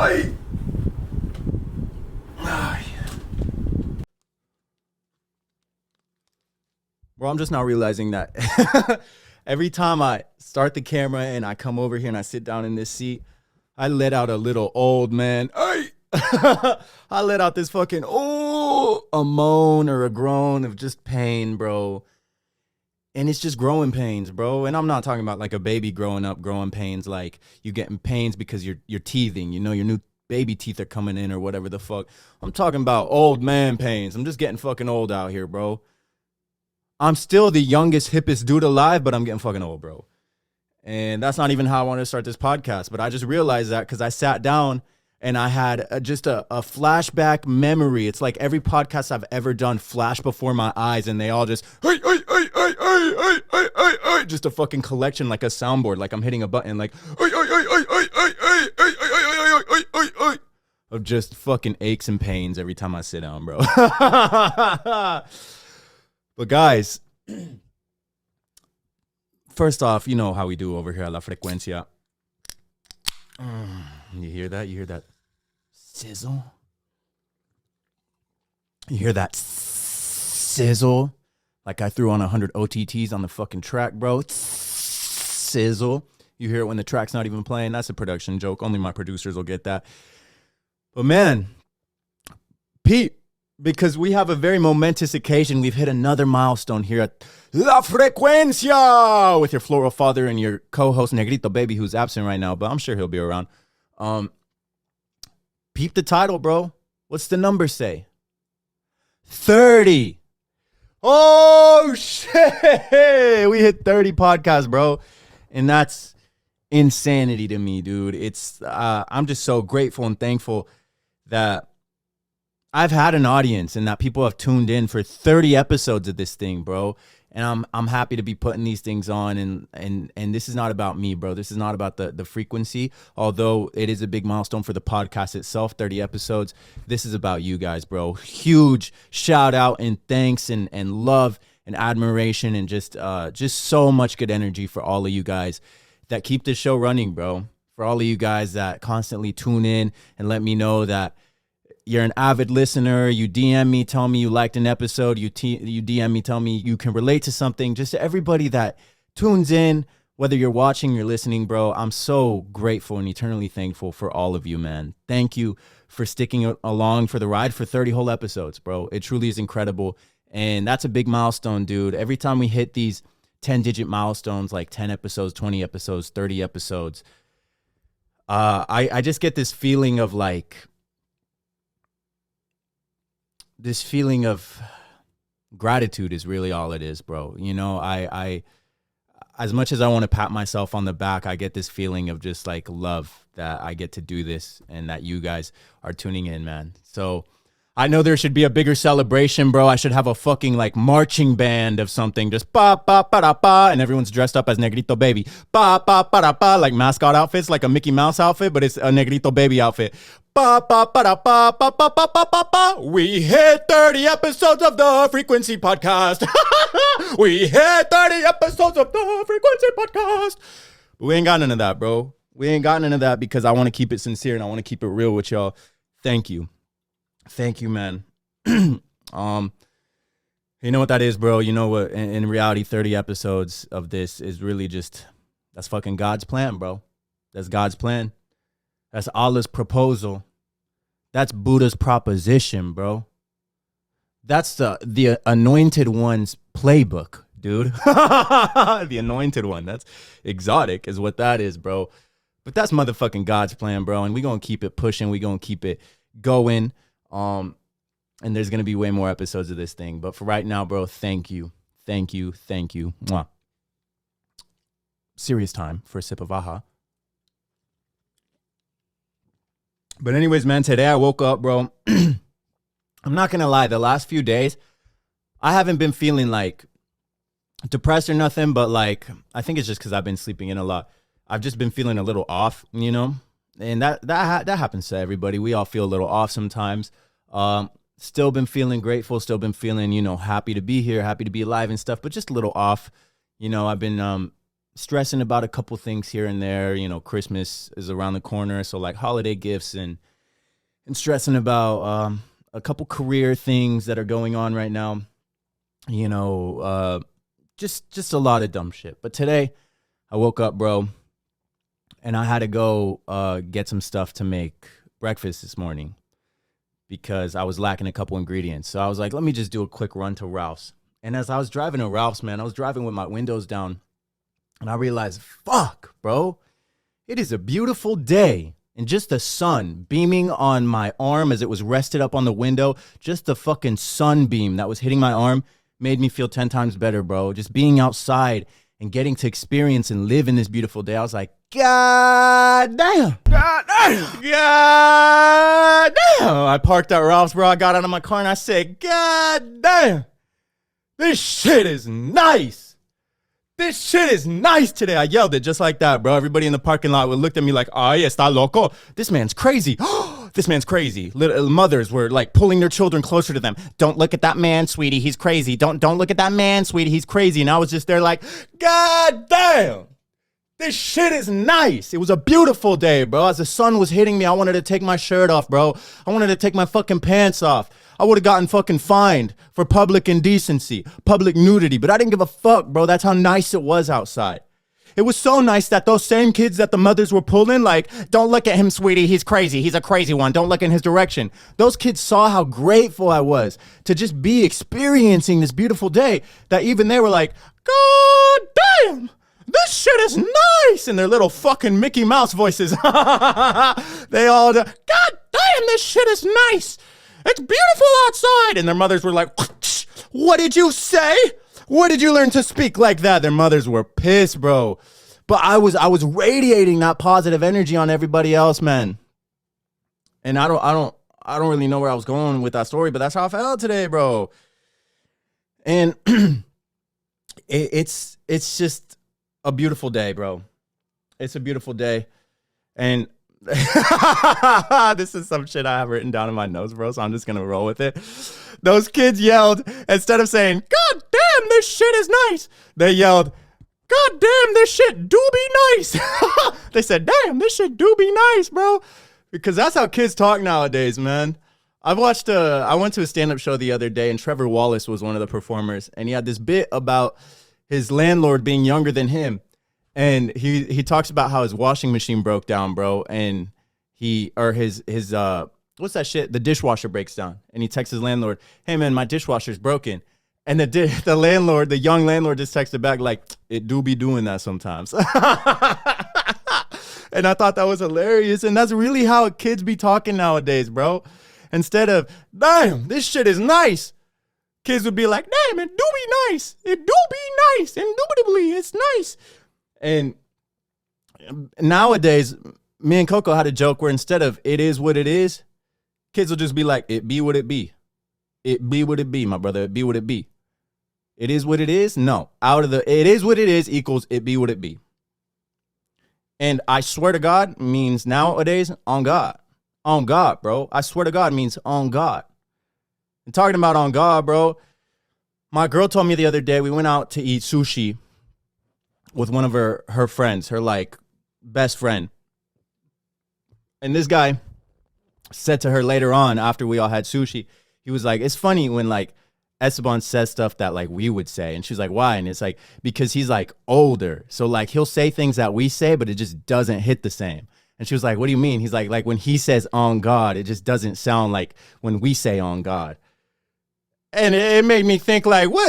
Ay. Ay. Bro, I'm just now realizing that every time I start the camera and I come over here and I sit down in this seat, I let out a little old man. Ay. I let out this fucking, a moan or a groan of just pain, bro. And it's just growing pains, bro. And I'm not talking about like a baby growing up, growing pains, like you getting pains because you're teething, you know, your new baby teeth are coming in or whatever the fuck. I'm talking about old man pains. I'm just getting fucking old out here, bro. I'm still the youngest, hippest dude alive, but I'm getting fucking old, bro. And that's not even how I want to start this podcast. But I just realized that because I sat down and I had just a flashback memory. It's like every podcast I've ever done flashed before my eyes, and they all just, just a fucking collection, like a soundboard, like I'm hitting a button, like, of just fucking aches and pains every time I sit down, bro. But guys, first off, you know how we do over here at La Frecuencia. You hear that? You hear that sizzle? You hear that sizzle? Like I threw on 100 OTTs on the fucking track, bro. Sizzle. You hear it when the track's not even playing. That's a production joke. Only my producers will get that. But man, Pete, because we have a very momentous occasion. We've hit another milestone here at La Frecuencia with your floral father and your co-host Negrito Baby, who's absent right now, but I'm sure he'll be around. Peep the title, bro. What's the number say? 30. Oh, shit. We hit 30 podcasts, bro. And that's insanity to me, dude. It's I'm just so grateful and thankful that I've had an audience and that people have tuned in for 30 episodes of this thing, bro. And I'm happy to be putting these things on. And this is not about me, bro. This is not about the frequency, although it is a big milestone for the podcast itself, 30 episodes. This is about you guys, bro. Huge shout out and thanks and love and admiration and just so much good energy for all of you guys that keep this show running, bro. For all of you guys that constantly tune in and let me know that you're an avid listener. You DM me, tell me you liked an episode. You DM me, tell me you can relate to something. Just to everybody that tunes in, whether you're watching, you're listening, bro. I'm so grateful and eternally thankful for all of you, man. Thank you for sticking along for the ride for 30 whole episodes, bro. It truly is incredible. And that's a big milestone, dude. Every time we hit these 10-digit milestones, like 10 episodes, 20 episodes, 30 episodes, I just get this feeling of like, this feeling of gratitude is really all it is, bro. You know, I as much as I want to pat myself on the back, I get this feeling of just like love that I get to do this and that you guys are tuning in, man. So I know there should be a bigger celebration, bro. I should have a fucking like marching band of something, just ba ba ba da ba, and everyone's dressed up as Negrito Baby, ba ba ba da ba, like mascot outfits, like a Mickey Mouse outfit, but it's a Negrito Baby outfit. Ba ba ba da ba ba ba ba ba ba ba. We hit 30 episodes of the Frequency podcast. We hit 30 episodes of the Frequency podcast. But we ain't got none of that, bro. We ain't got none of that because I want to keep it sincere and I want to keep it real with y'all. Thank you. Thank you, man. You know what that is, bro. You know what? In reality, 30 episodes of this is really just, that's fucking God's plan, bro. That's God's plan. That's Allah's proposal. That's Buddha's proposition, bro. That's the anointed one's playbook, dude. The anointed one. That's exotic is what that is, bro. But that's motherfucking God's plan, bro. And we going to keep it pushing. We going to keep it going. And there's going to be way more episodes of this thing. But for right now, bro, thank you. Thank you. Thank you. Mwah. Serious time for a sip of aha. But anyways, man, today I woke up, bro. I'm not going to lie. The last few days, I haven't been feeling like depressed or nothing. But like, I think it's just because I've been sleeping in a lot. I've just been feeling a little off, you know. And that happens to everybody. We all feel a little off sometimes. Still been feeling grateful. Still been feeling, you know, happy to be here, happy to be alive and stuff. But just a little off. You know, I've been stressing about a couple things here and there. You know, Christmas is around the corner, so like holiday gifts and stressing about a couple career things that are going on right now. You know, just a lot of dumb shit. But today, I woke up, bro, and I had to go get some stuff to make breakfast this morning because I was lacking a couple ingredients. So I was like, let me just do a quick run to Ralph's. And as I was driving to Ralph's, man, I was driving with my windows down, and I realized, fuck, bro, it is a beautiful day. And just the sun beaming on my arm as it was rested up on the window, just the fucking sunbeam that was hitting my arm made me feel 10 times better, bro. Just being outside and getting to experience and live in this beautiful day. I was like, God damn. God damn. God damn. I parked at Ralph's, bro. I got out of my car and I said, God damn. This shit is nice. This shit is nice today. I yelled it just like that, bro. Everybody in the parking lot looked at me like, ay, está loco. This man's crazy. This man's crazy. Little mothers were like pulling their children closer to them. Don't look at that man, sweetie. He's crazy. Don't look at that man, sweetie. He's crazy. And I was just there like, God damn. This shit is nice. It was a beautiful day, bro. As the sun was hitting me, I wanted to take my shirt off, bro. I wanted to take my fucking pants off. I would have gotten fucking fined for public indecency, public nudity, but I didn't give a fuck, bro. That's how nice it was outside. It was so nice that those same kids that the mothers were pulling, like, don't look at him, sweetie. He's crazy. He's a crazy one. Don't look in his direction. Those kids saw how grateful I was to just be experiencing this beautiful day that even they were like, God damn. This shit is nice. In their little fucking Mickey Mouse voices. They all, God damn, this shit is nice. It's beautiful outside. And their mothers were like, what did you say? Where did you learn to speak like that? Their mothers were pissed, bro. But I was radiating that positive energy on everybody else, man. And I don't really know where I was going with that story, but that's how I felt today, bro. And it's just a beautiful day, bro. It's a beautiful day. And this is some shit I have written down in my notes, bro, so I'm just gonna roll with it. Those kids yelled, instead of saying, God damn, this shit is nice, they yelled, God damn, this shit do be nice. They said, damn, this shit do be nice, bro. Because that's how kids talk nowadays, man. I went to a stand-up show the other day, and Trevor Wallace was one of the performers, and he had this bit about his landlord being younger than him. And he talks about how his washing machine broke down, bro, and his what's that shit? The dishwasher breaks down, and he texts his landlord, "Hey man, my dishwasher's broken." And the landlord, the young landlord, just texted back like, "It do be doing that sometimes." And I thought that was hilarious, and that's really how kids be talking nowadays, bro. Instead of, "Damn, this shit is nice," kids would be like, "Damn, it do be nice. It do be nice. Indubitably, it's nice." And nowadays, me and Coco had a joke where instead of "it is what it is," kids will just be like, "It be what it be. It be what it be, my brother. It be what it be. It is what it is." No, out of the "it is what it is" equals "it be what it be." And I swear to God means nowadays on God. On God, bro. I swear to God means on God. And talking about on God, bro, my girl told me the other day, we went out to eat sushi with one of her friends, her like best friend. And this guy said to her later on after we all had sushi, he was like, it's funny when like Esteban says stuff that like we would say. And she's like, why? And it's like, because he's like older. So like he'll say things that we say, but it just doesn't hit the same. And she was like, what do you mean? He's like when he says on God, it just doesn't sound like when we say on God. And it made me think like, what?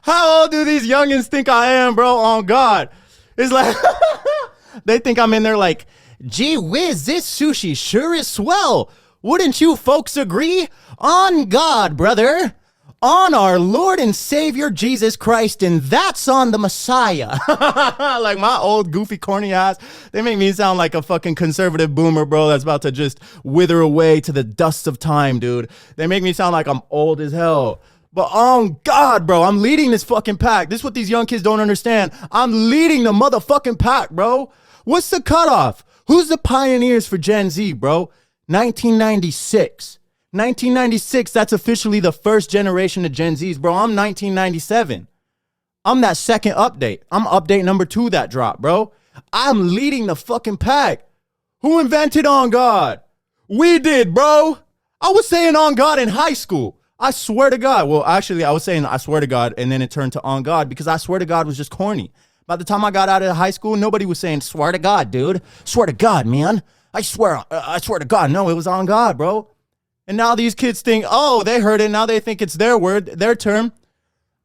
How old do these youngins think I am, bro, on God? It's like, they think I'm in there like, gee whiz, this sushi sure is swell. Wouldn't you folks agree? On God, brother. On our Lord and Savior Jesus Christ, and that's on the Messiah. Like my old goofy corny ass, they make me sound like a fucking conservative boomer, bro, that's about to just wither away to the dust of time, dude. They make me sound like I'm old as hell. But on God, bro, I'm leading this fucking pack. This is what these young kids don't understand. I'm leading the motherfucking pack, bro. What's the cutoff? Who's the pioneers for Gen Z, bro? 1996. 1996, that's officially the first generation of Gen Zs, bro. I'm 1997. I'm that second update. I'm update number 2 that dropped, bro. I'm leading the fucking pack. Who invented on God? We did, bro. I was saying on God in high school. I swear to God. Well, actually, I was saying I swear to God, and then it turned to on God because I swear to God was just corny. By the time I got out of high school, nobody was saying swear to God, dude. Swear to God, man. I swear to God. No, it was on God, bro. And now these kids think, oh, they heard it. Now they think it's their word, their term.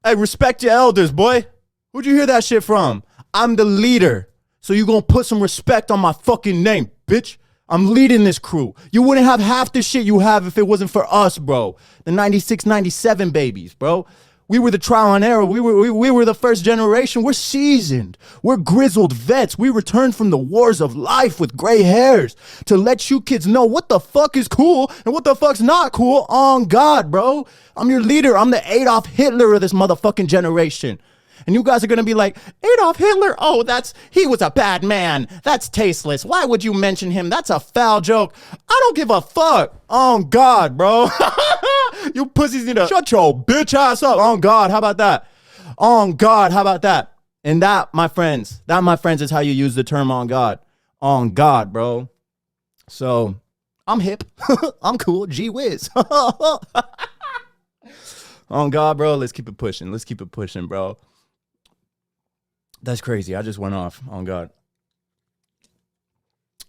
Hey, respect your elders, boy. Who'd you hear that shit from? I'm the leader. So you gonna put some respect on my fucking name, bitch. I'm leading this crew. You wouldn't have half the shit you have if it wasn't for us, bro. The 96, 97 babies, bro. We were the trial and error. We were the first generation. We're seasoned. We're grizzled vets. We returned from the wars of life with gray hairs to let you kids know what the fuck is cool and what the fuck's not cool on God, bro. I'm your leader. I'm the Adolf Hitler of this motherfucking generation. And you guys are going to be like, Adolf Hitler, oh, he was a bad man. That's tasteless. Why would you mention him? That's a foul joke. I don't give a fuck. On God, bro. You pussies need to shut your bitch ass up. On God, how about that? On God, how about that? And that, my friends, is how you use the term on God. On God, bro. So, I'm hip. I'm cool. Gee whiz. On God, bro. Let's keep it pushing. Let's keep it pushing, bro. That's crazy. I just went off on God.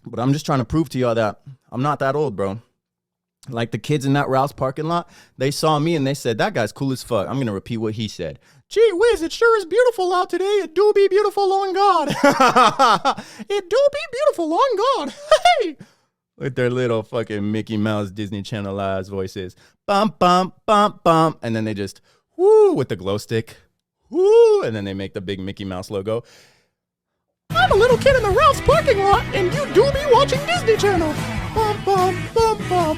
But I'm just trying to prove to y'all that I'm not that old, bro. Like the kids in that Ralph's parking lot, they saw me and they said, that guy's cool as fuck. I'm going to repeat what he said. Gee whiz, it sure is beautiful out today. It do be beautiful on God. It do be beautiful on God. Hey! With their little fucking Mickey Mouse Disney Channel eyes voices. Bum, bum, bum, bum. And then they just, woo, with the glow stick. Woo, and then they make the big Mickey Mouse logo. I'm a little kid in the Ralph's parking lot, and you do be watching Disney Channel. Bum, bum, bum, bum.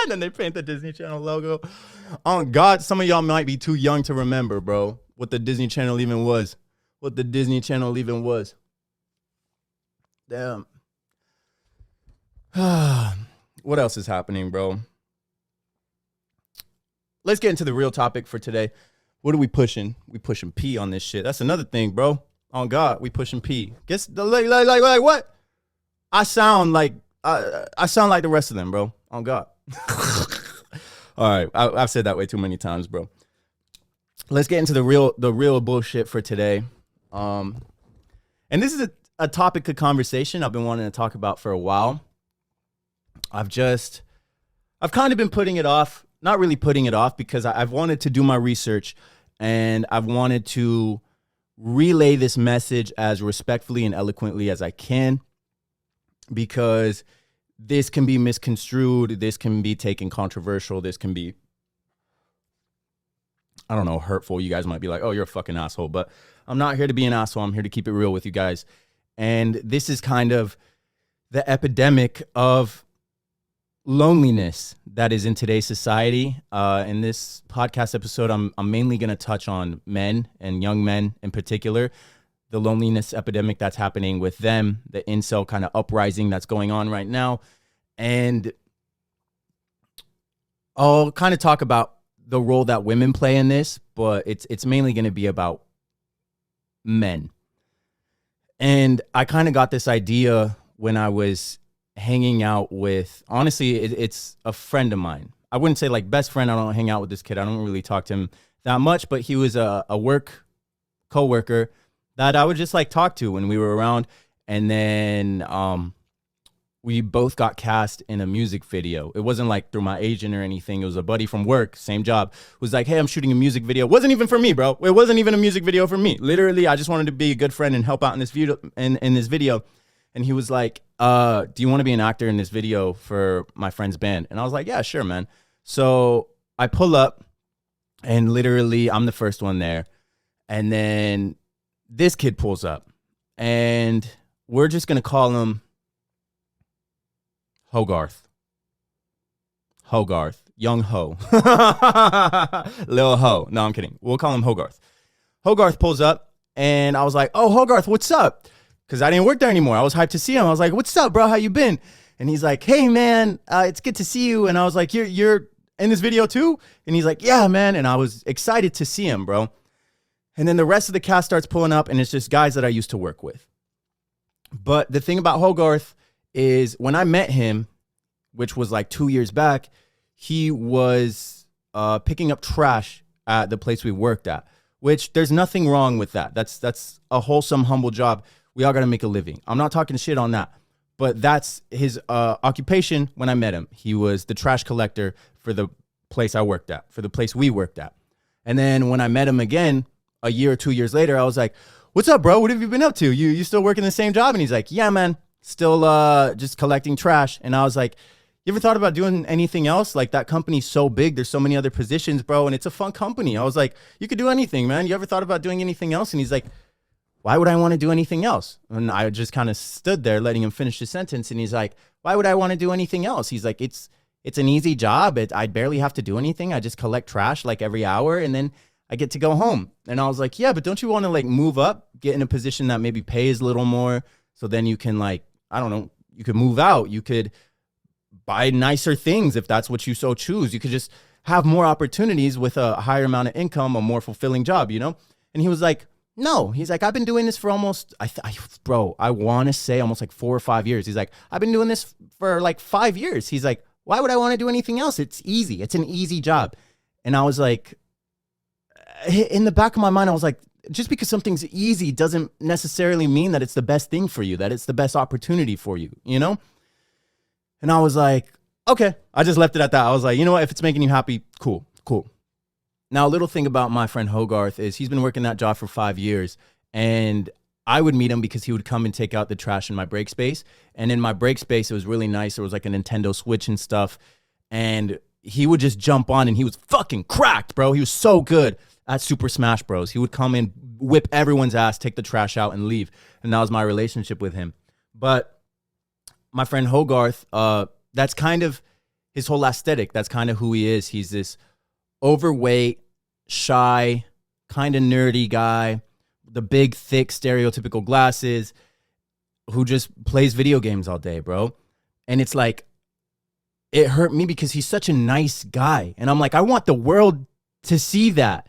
And then they paint the Disney Channel logo. On God, some of y'all might be too young to remember, bro, what the Disney Channel even was. What the Disney Channel even was. Damn. What else is happening, bro? Let's get into the real topic for today. What are we pushing? We pushing P on this shit. That's another thing, bro. On God, we pushing P. Guess the like what? I sound like the rest of them, bro. On God. All right, I've said that way too many times, bro. Let's get into the real bullshit for today. And this is a topic of conversation I've been wanting to talk about for a while. I've kind of been putting it off. Not really putting it off because I've wanted to do my research and I've wanted to relay this message as respectfully and eloquently as I can, because this can be misconstrued. This can be taken controversial. This can be, I don't know, hurtful. You guys might be like, oh, you're a fucking asshole, but I'm not here to be an asshole. I'm here to keep it real with you guys. And this is kind of the epidemic of loneliness that is in today's society. In this podcast episode, I'm mainly going to touch on men and young men in particular, the loneliness epidemic that's happening with them, the incel kind of uprising that's going on right now. And I'll kind of talk about the role that women play in this, but it's mainly going to be about men. And I kind of got this idea when I was hanging out with, honestly, it's a friend of mine. I wouldn't say like best friend. I don't hang out with this kid. I don't really talk to him that much, but he was a work coworker that I would just like talk to when we were around. And then we both got cast in a music video. It wasn't like through my agent or anything. It was a buddy from work, same job, was like, hey, I'm shooting a music video. It wasn't even for me, bro. It wasn't even a music video for me. Literally, I just wanted to be a good friend and help out in this video. In this video. And he was like, do you want to be an actor in this video for my friend's band? And I was like, yeah, sure, man. So I pull up and literally I'm the first one there. And then this kid pulls up and we're just going to call him Hogarth. Young Ho. Lil Ho. No, I'm kidding. We'll call him Hogarth. Hogarth pulls up and I was like, oh, Hogarth, what's up? Because I didn't work there anymore. I was hyped to see him. I was like, what's up, bro? How you been? And he's like, hey, man, it's good to see you. And I was like, you're in this video too? And he's like, yeah, man. And I was excited to see him, bro. And then the rest of the cast starts pulling up, and it's just guys that I used to work with. But the thing about Hogarth is when I met him, which was like 2 years back, he was picking up trash at the place we worked at, which there's nothing wrong with that. That's a wholesome, humble job. We all got to make a living. I'm not talking shit on that, but that's his occupation when I met him. He was the trash collector for the place I worked at, for the place we worked at. And then when I met him again, a year or 2 years later, I was like, what's up, bro? What have you been up to? You still working the same job? And he's like, yeah, man, still just collecting trash. And I was like, you ever thought about doing anything else? Like, that company's so big. There's so many other positions, bro. And it's a fun company. I was like, you could do anything, man. You ever thought about doing anything else? And he's like, why would I want to do anything else? And I just kind of stood there letting him finish his sentence. And he's like, why would I want to do anything else? He's like, it's an easy job. I barely have to do anything. I just collect trash like every hour, and then I get to go home. And I was like, yeah, but don't you want to like move up, get in a position that maybe pays a little more, so then you can, like, I don't know, you could move out. You could buy nicer things if that's what you so choose. You could just have more opportunities with a higher amount of income, a more fulfilling job, you know? And he was like, no. He's like, I've been doing this for almost, I want to say almost like 4 or 5 years. He's like, I've been doing this for like 5 years. He's like, why would I want to do anything else? It's easy. It's an easy job. And I was like, in the back of my mind, I was like, just because something's easy doesn't necessarily mean that it's the best thing for you, that it's the best opportunity for you, you know? And I was like, okay. I just left it at that. I was like, you know what? If it's making you happy, cool. Now, a little thing about my friend Hogarth is he's been working that job for 5 years, and I would meet him because he would come and take out the trash in my break space. And in my break space, it was really nice. There was like a Nintendo Switch and stuff, and he would just jump on, and he was fucking cracked, bro. He was so good at Super Smash Bros. He would come in, whip everyone's ass, take the trash out, and leave. And that was my relationship with him. But my friend Hogarth, that's kind of his whole aesthetic. That's kind of who he is. He's this overweight, shy, kind of nerdy guy, the big, thick, stereotypical glasses, who just plays video games all day, bro. And it's like, it hurt me because he's such a nice guy. And I'm like, I want the world to see that.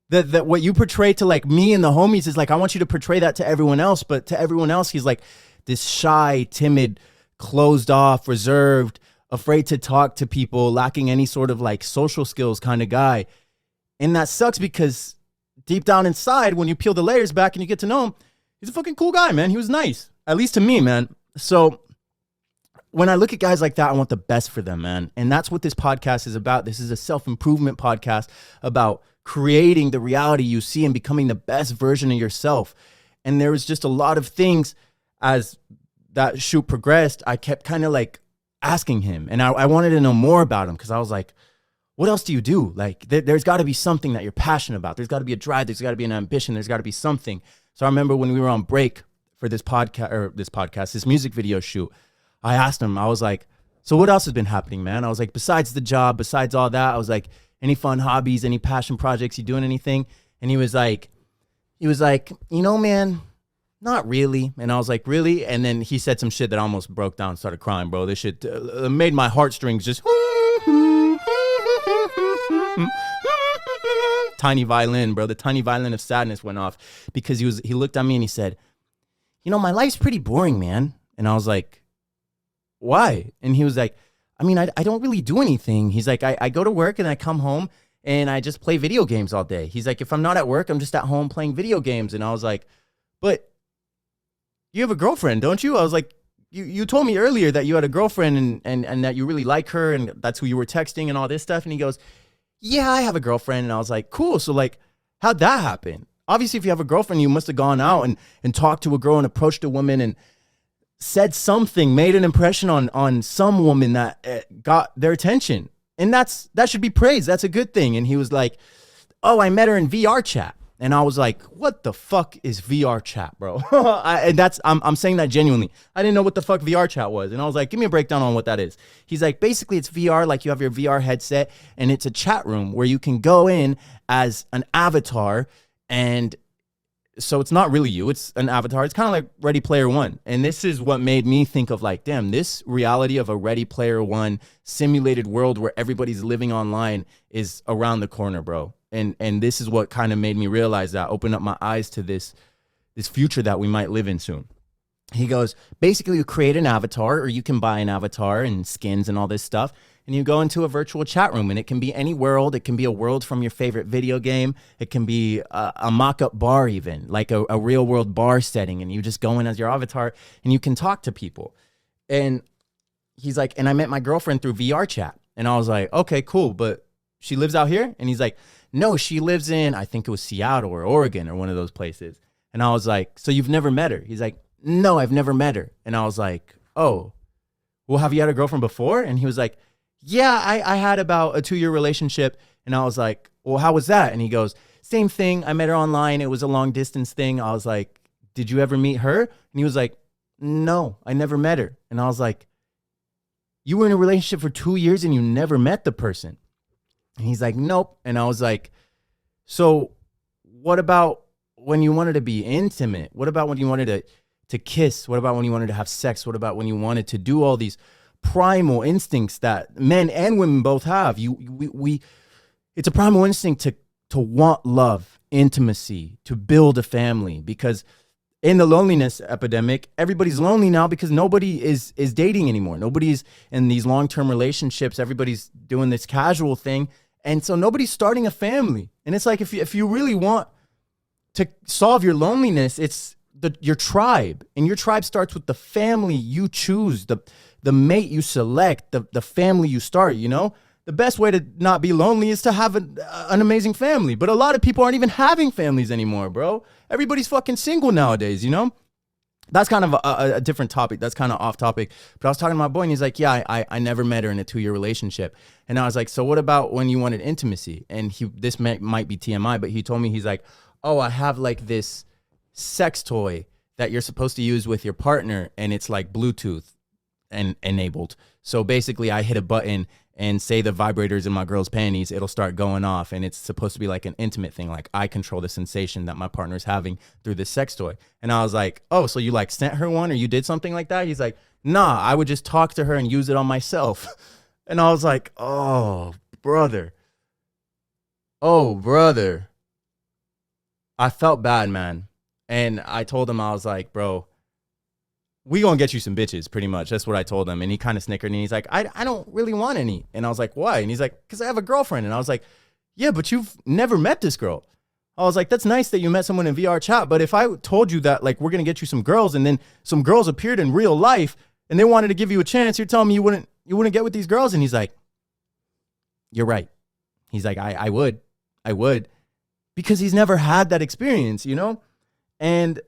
That what you portray to like me and the homies is like, I want you to portray that to everyone else. But to everyone else, he's like this shy, timid, closed off, reserved, afraid to talk to people, lacking any sort of like social skills kind of guy. And that sucks because deep down inside, when you peel the layers back and you get to know him, he's a fucking cool guy, man. He was nice, at least to me, man. So when I look at guys like that, I want the best for them, man. And that's what this podcast is about. This is a self-improvement podcast about creating the reality you see and becoming the best version of yourself. And there was just a lot of things as that shoot progressed. I kept kind of like asking him, and I wanted to know more about him, because I was like, what else do you do? Like, there's got to be something that you're passionate about. There's got to be a drive. There's got to be an ambition. There's got to be something. So I remember when we were on break for this music video shoot, I asked him, I was like, so what else has been happening, man? I was like, besides the job, besides all that, I was like, any fun hobbies, any passion projects, you doing anything? And he was like, you know, man, not really. And I was like, really? And then he said some shit that I almost broke down, started crying, bro. This shit made my heartstrings just tiny violin, bro. The tiny violin of sadness went off, because he looked at me and he said, you know, my life's pretty boring, man. And I was like, why? And he was like, I mean, I don't really do anything. He's like, I go to work and I come home and I just play video games all day. He's like, if I'm not at work, I'm just at home playing video games. And I was like, but you have a girlfriend, don't you? I was like, you told me earlier that you had a girlfriend and that you really like her and that's who you were texting and all this stuff. And he goes, yeah, I have a girlfriend. And I was like, cool. So like, how'd that happen? Obviously, if you have a girlfriend, you must have gone out and talked to a girl and approached a woman and said something, made an impression on some woman that got their attention. And that should be praised. That's a good thing. And he was like, oh, I met her in VR chat. And I was like, what the fuck is VR chat, bro? I'm saying that genuinely. I didn't know what the fuck VR chat was. And I was like, give me a breakdown on what that is. He's like, basically it's VR, like you have your VR headset and it's a chat room where you can go in as an avatar and so it's not really you, it's an avatar. It's kind of like Ready Player One. And this is what made me think of like, damn, this reality of a Ready Player One simulated world where everybody's living online is around the corner, bro. And this is what kind of made me realize that, opened up my eyes to this future that we might live in soon. He goes, basically you create an avatar, or you can buy an avatar and skins and all this stuff. And you go into a virtual chat room, and it can be any world. It can be a world from your favorite video game. It can be a mock-up bar even, like a real world bar setting. And you just go in as your avatar and you can talk to people. And he's like, and I met my girlfriend through VR chat. And I was like, okay, cool. But she lives out here? And he's like, no, she lives in, I think it was Seattle or Oregon or one of those places. And I was like, so you've never met her? He's like, no, I've never met her. And I was like, oh, well, have you had a girlfriend before? And he was like, yeah, I had about a 2-year relationship. And I was like, well, how was that? And he goes, same thing. I met her online. It was a long distance thing. I was like, did you ever meet her? And he was like, no, I never met her. And I was like, you were in a relationship for 2 years and you never met the person? And he's like, nope. And I was like, so what about when you wanted to be intimate? What about when you wanted to kiss? What about when you wanted to have sex? What about when you wanted to do all these primal instincts that men and women both have? It's a primal instinct to want love, intimacy, to build a family. Because in the loneliness epidemic, everybody's lonely now because nobody is dating anymore. Nobody's in these long-term relationships. Everybody's doing this casual thing. And so nobody's starting a family. And it's like, if you really want to solve your loneliness, it's your tribe. And your tribe starts with the family you choose, the mate you select, the family you start, you know? The best way to not be lonely is to have an amazing family. But a lot of people aren't even having families anymore, bro. Everybody's fucking single nowadays, you know? That's kind of a different topic. That's kind of off topic. But I was talking to my boy, and he's like, yeah, I never met her in a 2-year relationship. And I was like, so what about when you wanted intimacy? And this might be TMI, but he told me, he's like, oh, I have like this sex toy that you're supposed to use with your partner, and it's like Bluetooth and enabled. So basically I hit a button and say the vibrators in my girl's panties, it'll start going off, and it's supposed to be like an intimate thing. Like I control the sensation that my partner's having through this sex toy. And I was like, oh, so you like sent her one or you did something like that? He's like, nah, I would just talk to her and use it on myself. And I was like, oh, brother. Oh, brother. I felt bad, man. And I told him, I was like, bro, we gonna get you some bitches, pretty much. That's what I told him. And he kind of snickered, and he's like, I don't really want any. And I was like, why? And he's like, because I have a girlfriend. And I was like, yeah, but you've never met this girl. I was like, that's nice that you met someone in VR chat, but if I told you that, like, we're gonna get you some girls, and then some girls appeared in real life and they wanted to give you a chance, you're telling me you wouldn't get with these girls? And he's like, you're right. He's like, I would. Because he's never had that experience, you know? And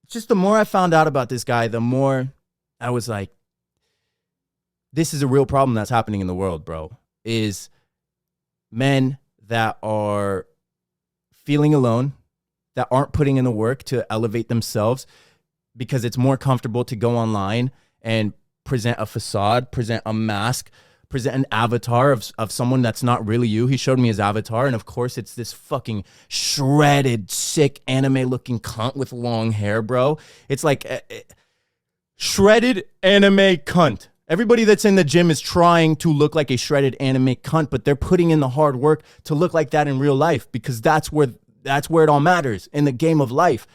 just the more I found out about this guy, the more I was like, this is a real problem that's happening in the world, bro. Is men that are feeling alone, that aren't putting in the work to elevate themselves because it's more comfortable to go online and present a facade, present a mask, present an avatar of someone that's not really you. He showed me his avatar, and of course it's this fucking shredded, sick, anime-looking cunt with long hair, bro. It's like shredded anime cunt. Everybody that's in the gym is trying to look like a shredded anime cunt, but they're putting in the hard work to look like that in real life, because that's where it all matters in the game of life.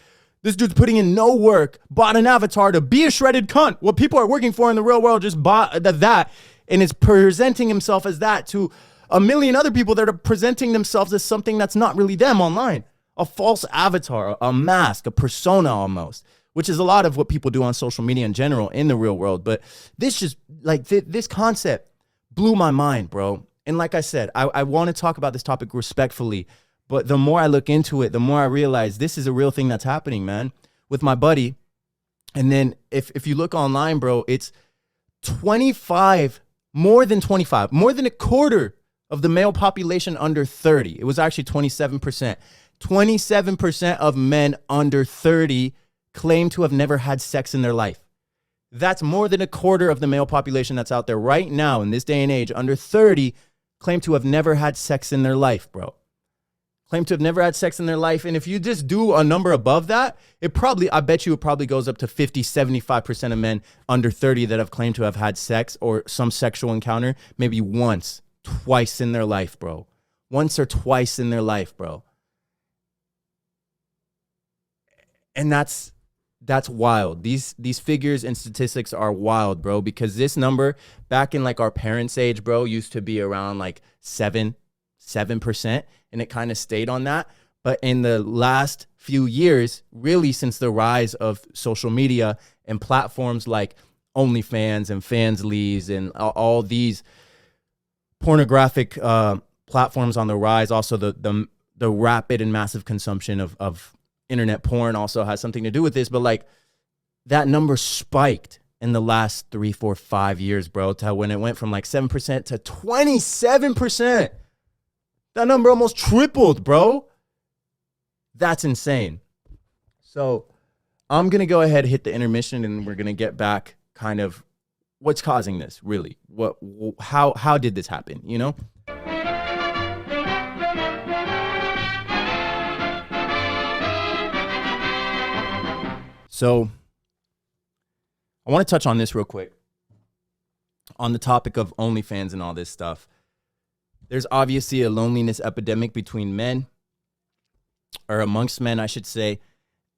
This dude's putting in no work, bought an avatar to be a shredded cunt. What people are working for in the real world just bought that, and is presenting himself as that to a million other people that are presenting themselves as something that's not really them online. A false avatar, a mask, a persona almost, which is a lot of what people do on social media in general in the real world. But this just, like, this concept blew my mind, bro. And like I said, I want to talk about this topic respectfully, but the more I look into it, the more I realize this is a real thing that's happening, man, with my buddy. And then if you look online, bro, it's 25, more than a quarter of the male population under 30. It was actually 27%. 27% of men under 30 claim to have never had sex in their life. That's more than a quarter of the male population that's out there right now in this day and age, under 30, claim to have never had sex in their life, bro. claim to have never had sex in their life. And if you just do a number above that, I bet you it probably goes up to 50, 75% of men under 30 that have claimed to have had sex or some sexual encounter, maybe once, twice in their life, bro. Once or twice in their life, bro. And that's wild. These figures and statistics are wild, bro, because this number back in like our parents' age, bro, used to be around like 7%, and it kind of stayed on that. But in the last few years, really since the rise of social media and platforms like OnlyFans and Fansly's and all these pornographic platforms on the rise, also the rapid and massive consumption of internet porn also has something to do with this. But like that number spiked in the last 3, 4, 5 years, bro, to when it went from like 7% to 27%. That number almost tripled, bro. That's insane. So I'm going to go ahead and hit the intermission, and we're going to get back kind of what's causing this, really. How did this happen, you know? So I want to touch on this real quick on the topic of OnlyFans and all this stuff. There's obviously a loneliness epidemic between men, or amongst men, I should say.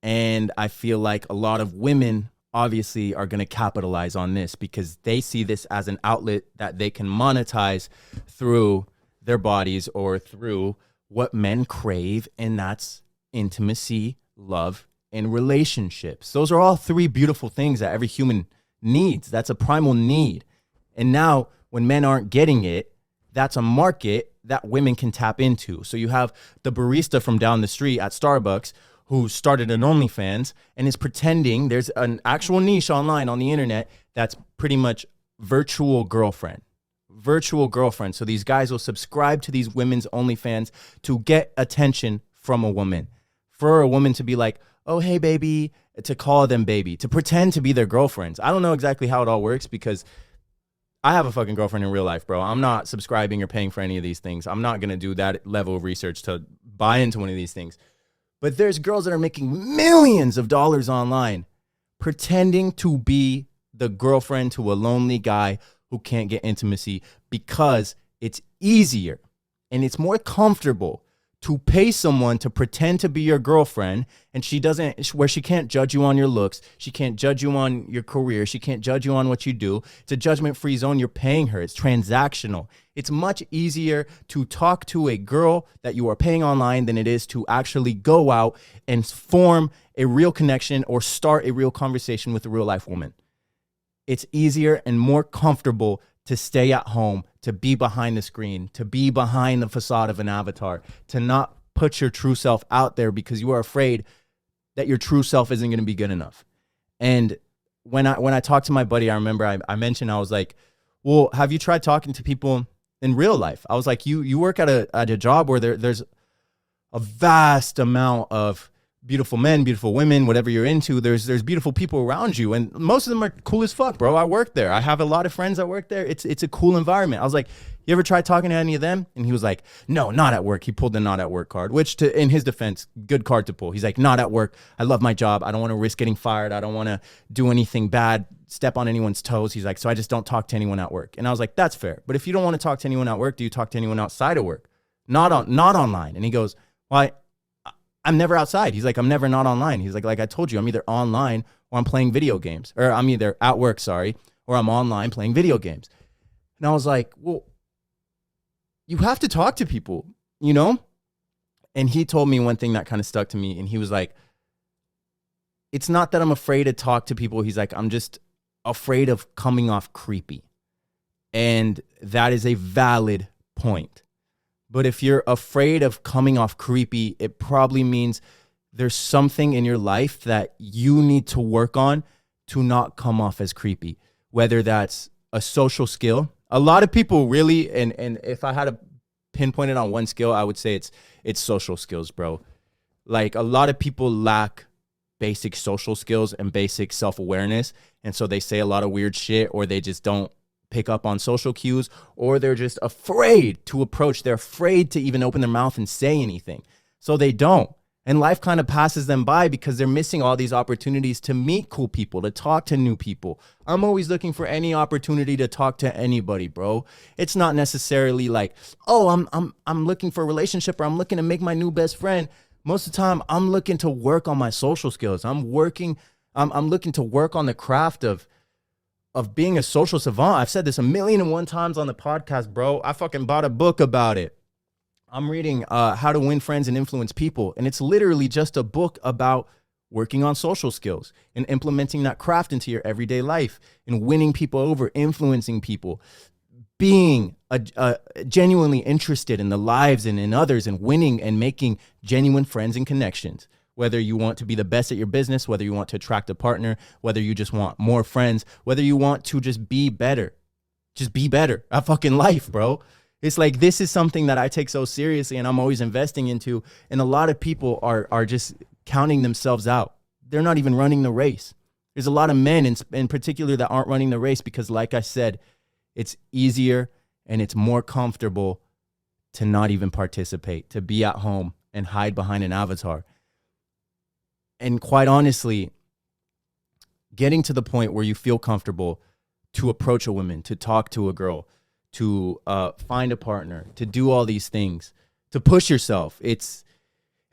And I feel like a lot of women obviously are going to capitalize on this because they see this as an outlet that they can monetize through their bodies or through what men crave, and that's intimacy, love, and relationships. Those are all three beautiful things that every human needs. That's a primal need. And now when men aren't getting it, that's a market that women can tap into. So you have the barista from down the street at Starbucks who started an OnlyFans and is pretending there's an actual niche online on the internet that's pretty much virtual girlfriend. So these guys will subscribe to these women's OnlyFans to get attention from a woman. For a woman to be like, oh, hey, baby, to call them baby, to pretend to be their girlfriends. I don't know exactly how it all works because I have a fucking girlfriend in real life, bro. I'm not subscribing or paying for any of these things. I'm not going to do that level of research to buy into one of these things. But there's girls that are making millions of dollars online pretending to be the girlfriend to a lonely guy who can't get intimacy because it's easier and it's more comfortable to pay someone to pretend to be your girlfriend, and she can't judge you on your looks, she can't judge you on your career, she can't judge you on what you do. It's a judgment-free zone. You're paying her. It's transactional. It's much easier to talk to a girl that you are paying online than it is to actually go out and form a real connection or start a real conversation with a real life woman. It's easier and more comfortable to stay at home, to be behind the screen, to be behind the facade of an avatar, to not put your true self out there because you are afraid that your true self isn't going to be good enough. And when I talked to my buddy, I remember I mentioned, I was like, well, have you tried talking to people in real life? I was like, you work at a job where there's a vast amount of beautiful men, beautiful women, whatever you're into, there's beautiful people around you. And most of them are cool as fuck, bro. I work there. I have a lot of friends that work there. It's a cool environment. I was like, you ever tried talking to any of them? And he was like, no, not at work. He pulled the not at work card, which in his defense, good card to pull. He's like, not at work. I love my job. I don't want to risk getting fired. I don't want to do anything bad, step on anyone's toes. He's like, so I just don't talk to anyone at work. And I was like, that's fair. But if you don't want to talk to anyone at work, do you talk to anyone outside of work? Not online. And he goes, well, I'm never outside. He's like, I'm never not online. He's like I told you, I'm either online or I'm playing video games, or I'm either at work, or I'm online playing video games. And I was like, well, you have to talk to people, you know? And he told me one thing that kind of stuck to me. And he was like, it's not that I'm afraid to talk to people. He's like, I'm just afraid of coming off creepy. And that is a valid point. But if you're afraid of coming off creepy, it probably means there's something in your life that you need to work on to not come off as creepy, whether that's a social skill. A lot of people really, and if I had to pinpoint it on one skill, I would say it's social skills, bro. Like a lot of people lack basic social skills and basic self-awareness. And so they say a lot of weird shit, or they just don't pick up on social cues, or they're just afraid to approach. They're afraid to even open their mouth and say anything. So they don't. And life kind of passes them by because they're missing all these opportunities to meet cool people, to talk to new people. I'm always looking for any opportunity to talk to anybody, bro. It's not necessarily like, oh, I'm looking for a relationship or I'm looking to make my new best friend. Most of the time, I'm looking to work on my social skills. I'm looking to work on the craft of being a social savant. I've said this 1,000,001 times on the podcast, bro. I fucking bought a book about it. I'm reading How to Win Friends and Influence People. And it's literally just a book about working on social skills and implementing that craft into your everyday life and winning people over, influencing people, being genuinely interested in the lives and in others and winning and making genuine friends and connections. Whether you want to be the best at your business, whether you want to attract a partner, whether you just want more friends, whether you want to just be better at fucking life, bro. It's like, this is something that I take so seriously and I'm always investing into. And a lot of people are just counting themselves out. They're not even running the race. There's a lot of men in particular that aren't running the race because, like I said, it's easier and it's more comfortable to not even participate, to be at home and hide behind an avatar. And quite honestly, getting to the point where you feel comfortable to approach a woman, to talk to a girl, to find a partner, to do all these things, to push yourself. It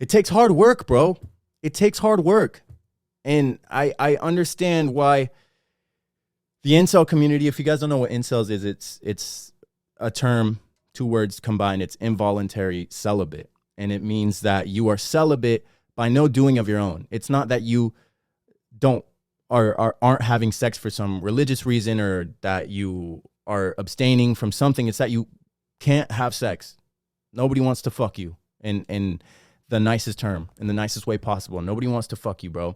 takes hard work, bro. It takes hard work. And I understand why the incel community, if you guys don't know what incels is, it's a term, 2 words combined. It's involuntary celibate. And it means that you are celibate by no doing of your own. It's not that you aren't having sex for some religious reason or that you are abstaining from something. It's that you can't have sex. Nobody wants to fuck you in the nicest term, in the nicest way possible. Nobody wants to fuck you, bro.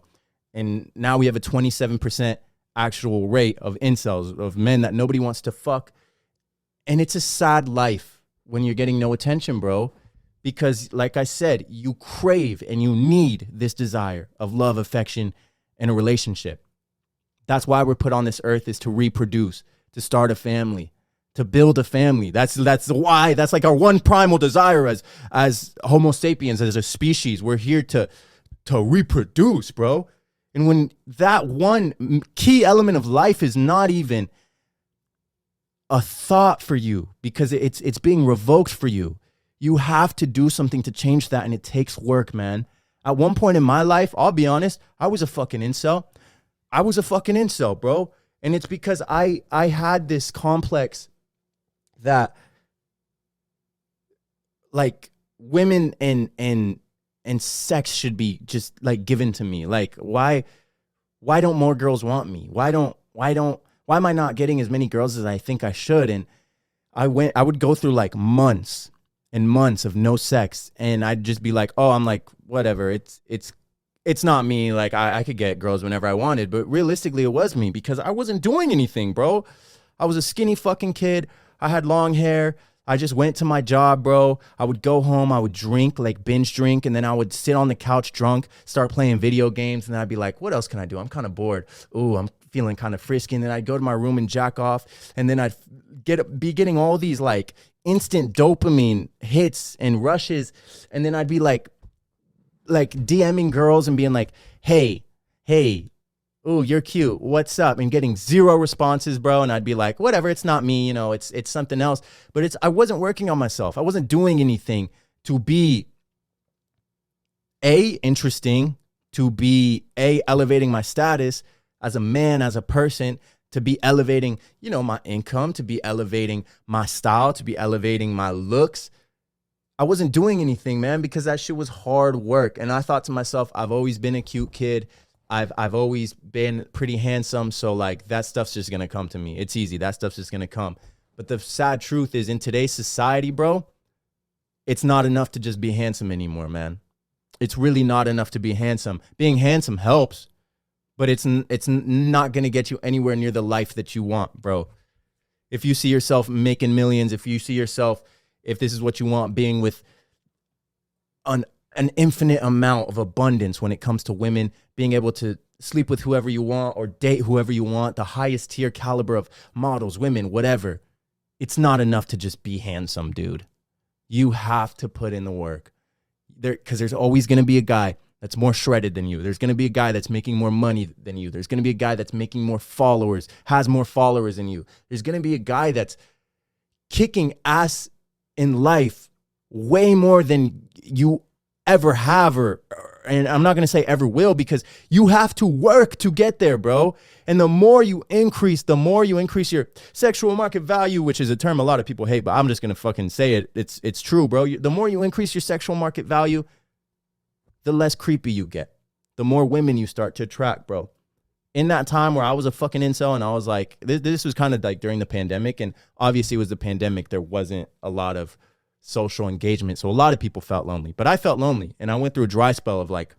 And now we have a 27% actual rate of incels, of men that nobody wants to fuck. And it's a sad life when you're getting no attention, bro. Because like I said, you crave and you need this desire of love, affection, and a relationship. That's why we're put on this earth, is to reproduce, to start a family, to build a family. That's why. That's like our one primal desire as Homo sapiens, as a species. We're here to reproduce, bro. And when that one key element of life is not even a thought for you because it's being revoked for you, you have to do something to change that, and it takes work, man. At one point in my life, I'll be honest, I was a fucking incel. Bro. And it's because I had this complex that, like, women and sex should be just like given to me. Like, why don't more girls want me? Why am I not getting as many girls as I think I should? And I would go through like months and months of no sex, and I'd just be like, oh, I'm like, whatever, it's not me. Like, I could get girls whenever I wanted, but realistically it was me because I wasn't doing anything, bro. I was a skinny fucking kid. I had long hair. I just went to my job, bro. I would go home. I would drink, like binge drink. And then I would sit on the couch drunk, start playing video games. And then I'd be like, what else can I do? I'm kind of bored. Ooh, I'm feeling kind of frisky. And then I'd go to my room and jack off. And then I'd be getting all these like instant dopamine hits and rushes. And then I'd be like DMing girls and being like, hey, ooh, you're cute, what's up? And getting 0 responses, bro. And I'd be like, whatever, it's not me, you know, it's something else. But I wasn't working on myself. I wasn't doing anything to be interesting, to be elevating my status as a man, as a person, to be elevating, you know, my income, to be elevating my style, to be elevating my looks. I wasn't doing anything, man, because that shit was hard work. And I thought to myself, I've always been a cute kid. I've always been pretty handsome. So like that stuff's just going to come to me. It's easy. That stuff's just going to come. But the sad truth is, in today's society, bro, it's not enough to just be handsome anymore, man. It's really not enough to be handsome. Being handsome helps, but it's not going to get you anywhere near the life that you want, bro. If you see yourself making millions, if you see yourself, if this is what you want, being with an infinite amount of abundance when it comes to women, being able to sleep with whoever you want or date whoever you want, the highest tier caliber of models, women, whatever, it's not enough to just be handsome, dude. You have to put in the work. because there's always going to be a guy that's more shredded than you. There's going to be a guy that's making more money than you. There's going to be a guy that's making more followers, has more followers than you. There's going to be a guy that's kicking ass in life way more than you ever have, and I'm not going to say ever will, because you have to work to get there, bro. And the more you increase your sexual market value, which is a term a lot of people hate, but I'm just going to fucking say it. It's true, bro. The more you increase your sexual market value, the less creepy you get, the more women you start to attract, bro. In that time where I was a fucking incel and I was like, this was kind of like during the pandemic, and obviously it was the pandemic. There wasn't a lot of social engagement. So a lot of people felt lonely, but I felt lonely, and I went through a dry spell of like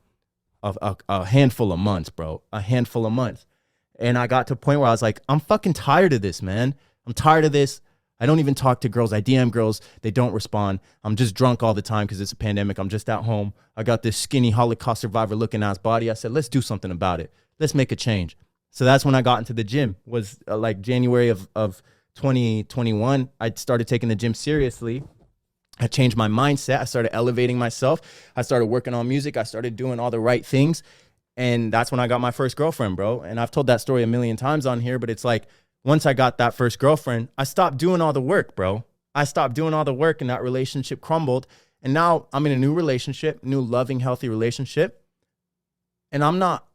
a handful of months, bro, a handful of months. And I got to a point where I was like, I'm fucking tired of this, man. I'm tired of this. I don't even talk to girls. I DM girls. They don't respond. I'm just drunk all the time because it's a pandemic. I'm just at home. I got this skinny Holocaust survivor looking ass body. I said, let's do something about it. Let's make a change. So that's when I got into the gym. Was like January of 2021. I started taking the gym seriously. I changed my mindset. I started elevating myself. I started working on music. I started doing all the right things. And that's when I got my first girlfriend, bro. And I've told that story a million times on here, but it's like, once I got that first girlfriend, I stopped doing all the work, bro. I stopped doing all the work, and that relationship crumbled. And now I'm in a new relationship, new loving, healthy relationship. And I'm not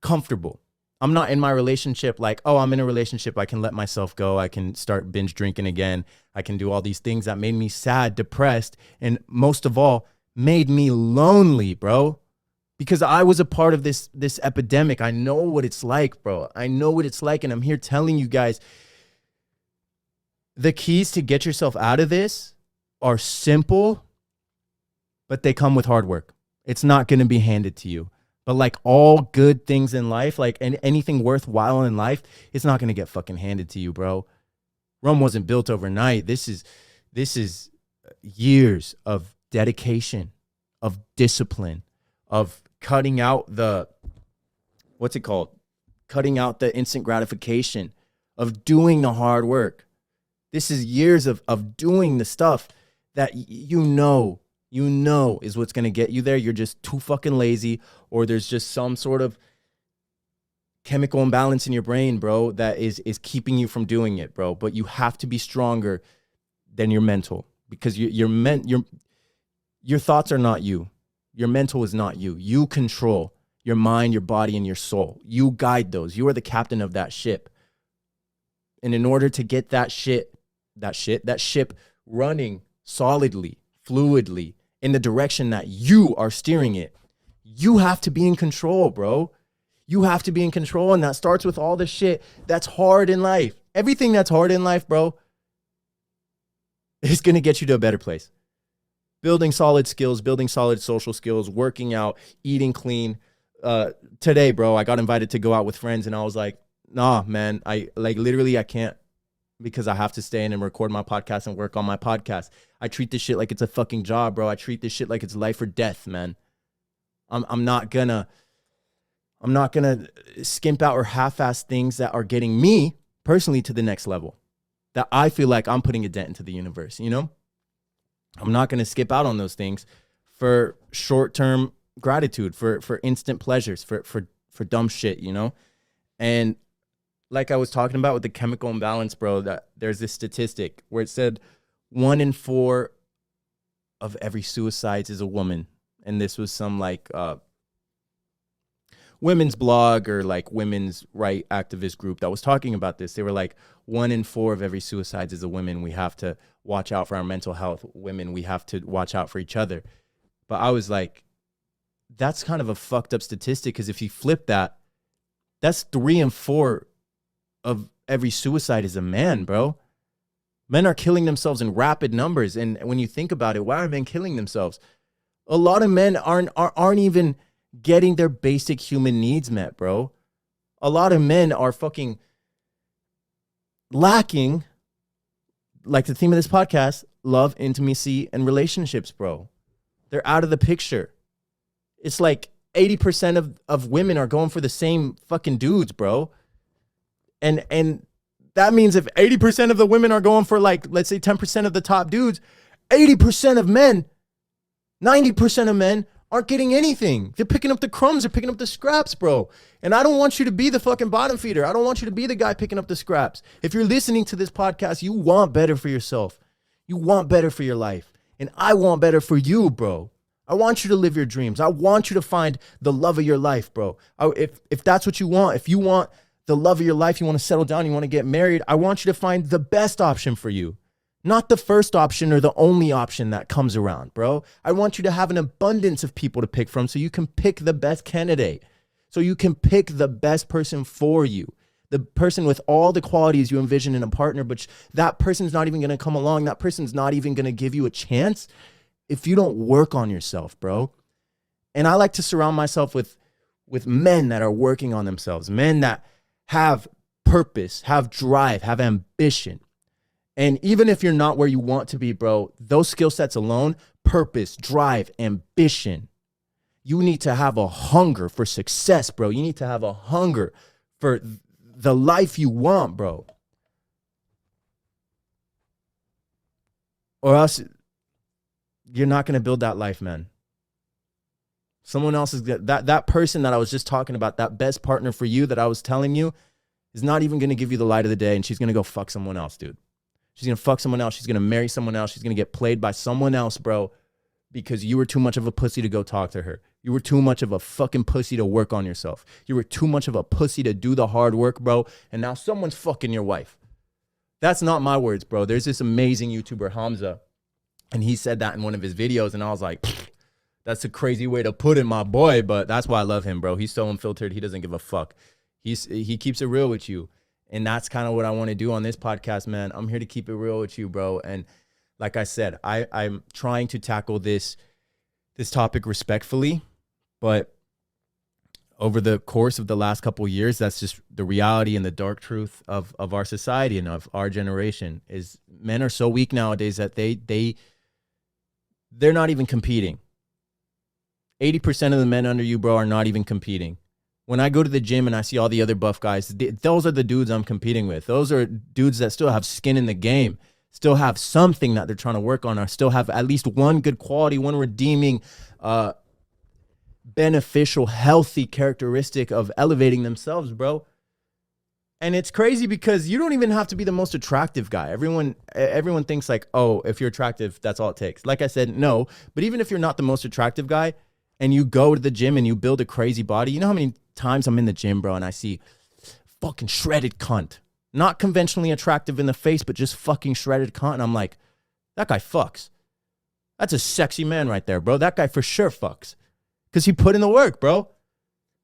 comfortable. I'm not in my relationship like, oh, I'm in a relationship. I can let myself go. I can start binge drinking again. I can do all these things that made me sad, depressed, and most of all, made me lonely, bro. Because I was a part of this epidemic. I know what it's like, bro. I know what it's like, and I'm here telling you guys, the keys to get yourself out of this are simple, but they come with hard work. It's not going to be handed to you. But like all good things in life, like anything worthwhile in life, it's not going to get fucking handed to you, bro. Rome wasn't built overnight. This is years of dedication, of discipline, of cutting out cutting out the instant gratification, of doing the hard work. This is years of doing the stuff that you know is what's going to get you there. You're just too fucking lazy, or there's just some sort of chemical imbalance in your brain, bro, that is keeping you from doing it, bro. But you have to be stronger than your mental, because your thoughts are not you. Your mental is not you. You control your mind, your body, and your soul. You guide those. You are the captain of that ship. And in order to get that ship running solidly, fluidly, in the direction that you are steering it, you have to be in control, bro. You have to be in control, and that starts with all the shit that's hard in life. Everything that's hard in life, bro, is going to get you to a better place. Building solid skills, building solid social skills, working out, eating clean. Today, bro, I got invited to go out with friends, and I was like, nah, man, I can't, because I have to stay in and record my podcast and work on my podcast. I treat this shit like it's a fucking job, bro. I treat this shit like it's life or death, man. I'm not gonna skimp out or half-ass things that are getting me personally to the next level, that I feel like I'm putting a dent into the universe, you know? I'm not going to skip out on those things for short-term gratitude, for instant pleasures, for dumb shit, you know? And like I was talking about with the chemical imbalance, bro, that there's this statistic where it said 1 in 4 of every suicides is a woman. And this was some like women's blog or like women's right activist group that was talking about this. They were like, 1 in 4 of every suicides is a woman. We have to watch out for our mental health. Women, we have to watch out for each other. But I was like, that's kind of a fucked up statistic, because if you flip that, that's 3 in 4 of every suicide is a man, bro. Men are killing themselves in rapid numbers. And when you think about it, why are men killing themselves? A lot of men aren't even getting their basic human needs met, bro. A lot of men are fucking lacking, like the theme of this podcast, love, intimacy, and relationships, bro. They're out of the picture. It's like 80% of women are going for the same fucking dudes, bro. And that means if 80% of the women are going for, like, let's say 10% of the top dudes, 80% of men 90% of men aren't getting anything. They're picking up the crumbs. They're picking up the scraps, bro. And I don't want you to be the fucking bottom feeder. I don't want you to be the guy picking up the scraps. If you're listening to this podcast, you want better for yourself. You want better for your life. And I want better for you, bro. I want you to live your dreams. I want you to find the love of your life, bro. If that's what you want, if you want the love of your life, you want to settle down, you want to get married, I want you to find the best option for you. Not the first option or the only option that comes around, bro. I want you to have an abundance of people to pick from so you can pick the best candidate. So you can pick the best person for you. The person with all the qualities you envision in a partner, but that person's not even going to come along. That person's not even going to give you a chance if you don't work on yourself, bro. And I like to surround myself with men that are working on themselves, men that have purpose, have drive, have ambition. And even if you're not where you want to be, bro, those skill sets alone, purpose, drive, ambition, you need to have a hunger for success, bro. You need to have a hunger for the life you want, bro. Or else you're not going to build that life, man. Someone else is that person that I was just talking about, that best partner for you that I was telling you, is not even going to give you the light of the day, and she's going to go fuck someone else, dude. She's going to fuck someone else. She's going to marry someone else. She's going to get played by someone else, bro, because you were too much of a pussy to go talk to her. You were too much of a fucking pussy to work on yourself. You were too much of a pussy to do the hard work, bro, and now someone's fucking your wife. That's not my words, bro. There's this amazing YouTuber, Hamza, and he said that in one of his videos, and I was like, that's a crazy way to put it, my boy, but that's why I love him, bro. He's so unfiltered. He doesn't give a fuck. He keeps it real with you. And that's kind of what I want to do on this podcast, man. I'm here to keep it real with you, bro. And like I said, I'm trying to tackle this topic respectfully, but over the course of the last couple of years, that's just the reality and the dark truth of our society and of our generation is men are so weak nowadays that they're not even competing. 80% of the men under you, bro, are not even competing. When I go to the gym and I see all the other buff guys, those are the dudes I'm competing with. Those are dudes that still have skin in the game, still have something that they're trying to work on, or still have at least one good quality, one redeeming, beneficial, healthy characteristic of elevating themselves, bro. And it's crazy because you don't even have to be the most attractive guy. Everyone thinks like, oh, if you're attractive, that's all it takes. Like I said, no. But even if you're not the most attractive guy and you go to the gym and you build a crazy body, you know how many times I'm in the gym, bro, and I see fucking shredded cunt. Not conventionally attractive in the face, but just fucking shredded cunt. And I'm like, that guy fucks. That's a sexy man right there, bro. That guy for sure fucks. Because he put in the work, bro.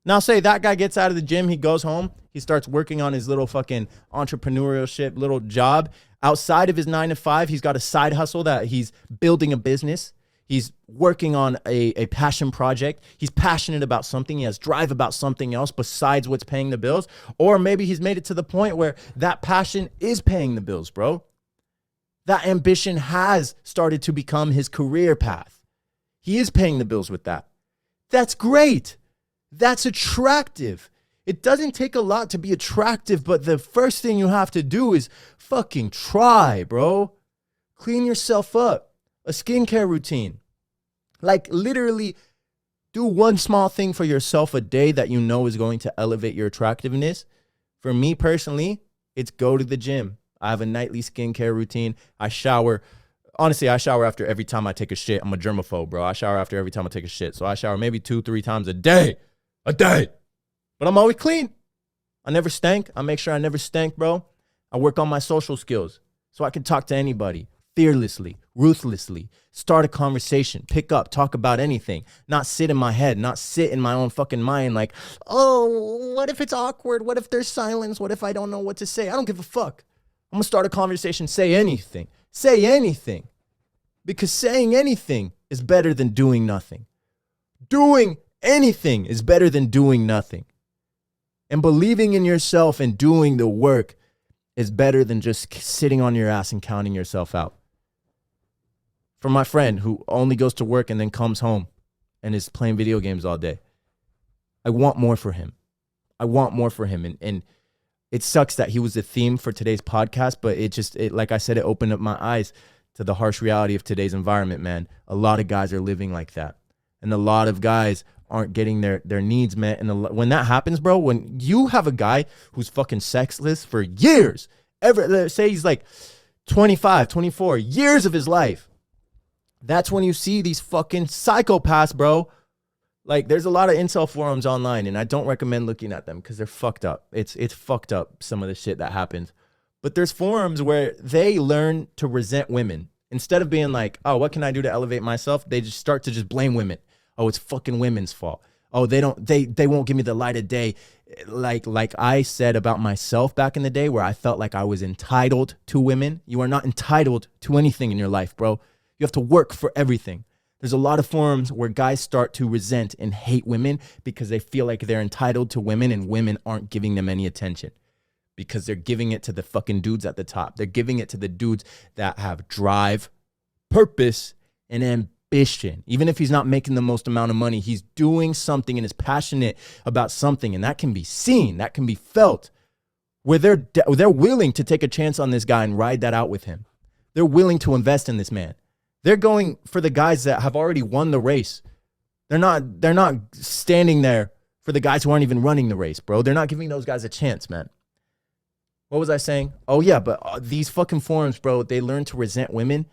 Now say that guy gets out of the gym, he goes home, he starts working on his little fucking entrepreneurship, little job. Outside of his 9 to 5, he's got a side hustle that he's building a business. He's working on a passion project. He's passionate about something. He has drive about something else besides what's paying the bills. Or maybe he's made it to the point where that passion is paying the bills, bro. That ambition has started to become his career path. He is paying the bills with that. That's great. That's attractive. It doesn't take a lot to be attractive, but the first thing you have to do is fucking try, bro. Clean yourself up. A skincare routine. Like literally do one small thing for yourself a day that you know is going to elevate your attractiveness. For me personally, it's go to the gym. I have a nightly skincare routine. I shower. Honestly, I shower after every time I take a shit. I'm a germaphobe, bro. I shower after every time I take a shit. So I shower maybe 2-3 times a day. But I'm always clean. I never stank. I make sure I never stank, bro. I work on my social skills so I can talk to anybody. Fearlessly, ruthlessly, start a conversation, pick up, talk about anything, not sit in my head, not sit in my own fucking mind like, oh, what if it's awkward? What if there's silence? What if I don't know what to say? I don't give a fuck. I'm gonna start a conversation, say anything, because saying anything is better than doing nothing. Doing anything is better than doing nothing. And believing in yourself and doing the work is better than just sitting on your ass and counting yourself out. For my friend who only goes to work and then comes home and is playing video games all day, I want more for him. And it sucks that he was the theme for today's podcast, but it like I said, it opened up my eyes to the harsh reality of today's environment, man. A lot of guys are living like that. And a lot of guys aren't getting their needs met. And when that happens, bro, when you have a guy who's fucking sexless for years, say he's like 25, 24 years of his life, that's when you see these fucking psychopaths, bro. Like, there's a lot of incel forums online, and I don't recommend looking at them because they're fucked up. It's fucked up, some of the shit that happens. But there's forums where they learn to resent women. Instead of being like, oh, what can I do to elevate myself? They just start to just blame women. Oh, it's fucking women's fault. Oh, they won't give me the light of day. Like I said about myself back in the day, where I felt like I was entitled to women. You are not entitled to anything in your life, bro. You have to work for everything. There's a lot of forums where guys start to resent and hate women because they feel like they're entitled to women and women aren't giving them any attention because they're giving it to the fucking dudes at the top. They're giving it to the dudes that have drive, purpose, and ambition. Even if he's not making the most amount of money, he's doing something and is passionate about something, and that can be seen, that can be felt, where they're willing to take a chance on this guy and ride that out with him. They're willing to invest in this man. They're going for the guys that have already won the race. They're not standing there for the guys who aren't even running the race, bro. They're not giving those guys a chance, man. What was I saying? Oh, yeah, but these fucking forums, bro, they learn to resent women,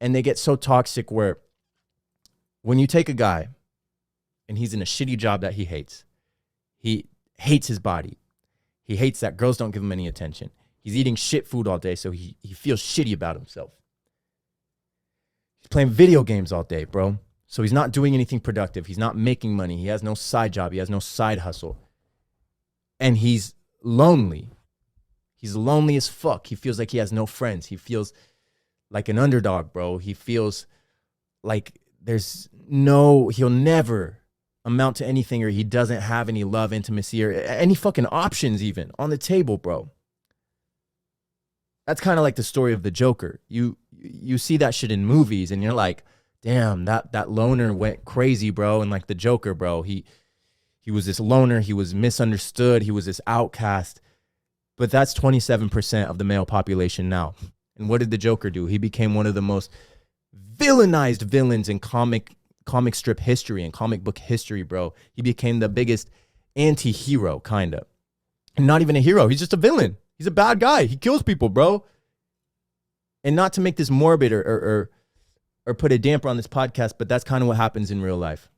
and they get so toxic where when you take a guy and he's in a shitty job that he hates his body. He hates that girls don't give him any attention. He's eating shit food all day, so he feels shitty about himself. He's playing video games all day, bro. So he's not doing anything productive. He's not making money. He has no side job. He has no side hustle. And he's lonely. He's lonely as fuck. He feels like he has no friends. He feels like an underdog, bro. He feels like he'll never amount to anything, or he doesn't have any love, intimacy, or any fucking options even on the table, bro. That's kind of like the story of the Joker. You see that shit in movies and you're like, damn, that loner went crazy, bro. And like the Joker, bro, he was this loner. He was misunderstood. He was this outcast. But that's 27% of the male population now. And what did the Joker do? He became one of the most villainized villains in comic strip history and comic book history, bro. He became the biggest anti-hero, kind of. And not even a hero. He's just a villain. He's a bad guy. He kills people, bro. And not to make this morbid or put a damper on this podcast, but that's kind of what happens in real life.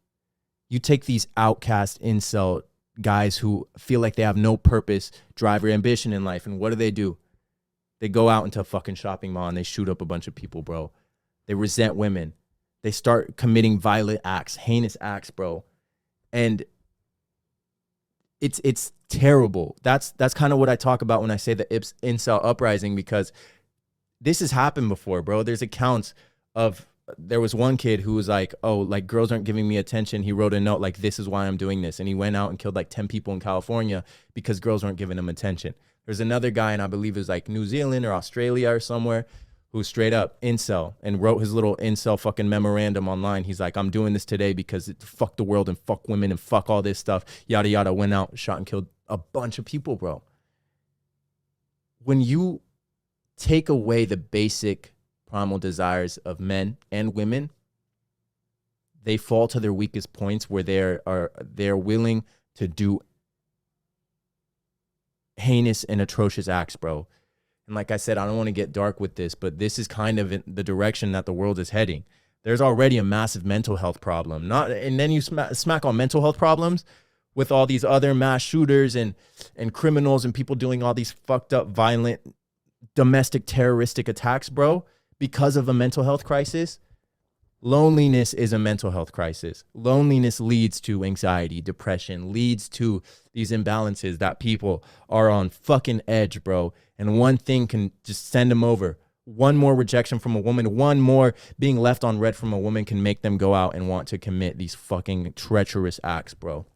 You take these outcast incel guys who feel like they have no purpose, drive, or ambition in life, and what do? They go out into a fucking shopping mall and they shoot up a bunch of people, bro. They resent women. They start committing violent acts, heinous acts, bro. And it's terrible. That's kind of what I talk about when I say the incel uprising, because this has happened before, bro. There's accounts of, there was one kid who was like, oh, like girls aren't giving me attention. He wrote a note like, this is why I'm doing this. And he went out and killed like 10 people in California because girls weren't giving him attention. There's another guy, and I believe it was like New Zealand or Australia or somewhere, who's straight up incel and wrote his little incel fucking memorandum online. He's like, I'm doing this today because fuck the world and fuck women and fuck all this stuff, yada, yada. Went out, shot and killed a bunch of people, bro. When you take away the basic primal desires of men and women, they fall to their weakest points where they're willing to do heinous and atrocious acts, bro. And like I said, I don't want to get dark with this, but this is kind of the direction that the world is heading. There's already a massive mental health problem. And then you smack on mental health problems with all these other mass shooters and criminals and people doing all these fucked up, violent, domestic terroristic attacks, bro, because of a mental health crisis. Loneliness is a mental health crisis. Loneliness leads to anxiety, depression, leads to these imbalances that people are on fucking edge, bro. And one thing can just send them over. One more rejection from a woman, one more being left on red from a woman can make them go out and want to commit these fucking treacherous acts, bro.